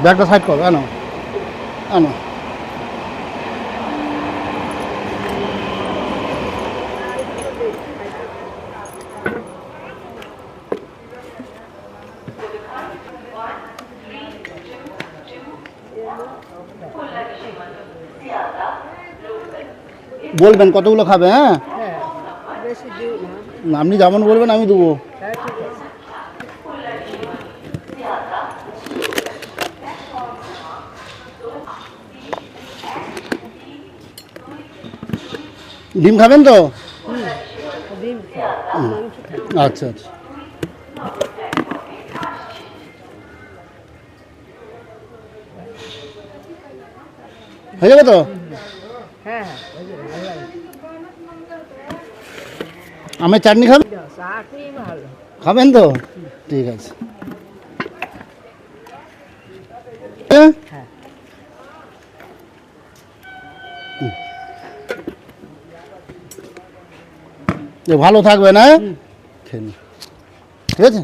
ব্যাগটা সাইড করো, আনো আনো। বলবেন কতগুলো খাবে? হ্যাঁ, আপনি যেমন বলবেন আমি দেবো। ডিম খাবেন তো? আচ্ছা আচ্ছা। হয়ে যাবে তো? আমের চাটনি খাবেন? খাবেন তো? ঠিক আছে। ভালো থাকবেন, হ্যাঁ, ঠিক আছে।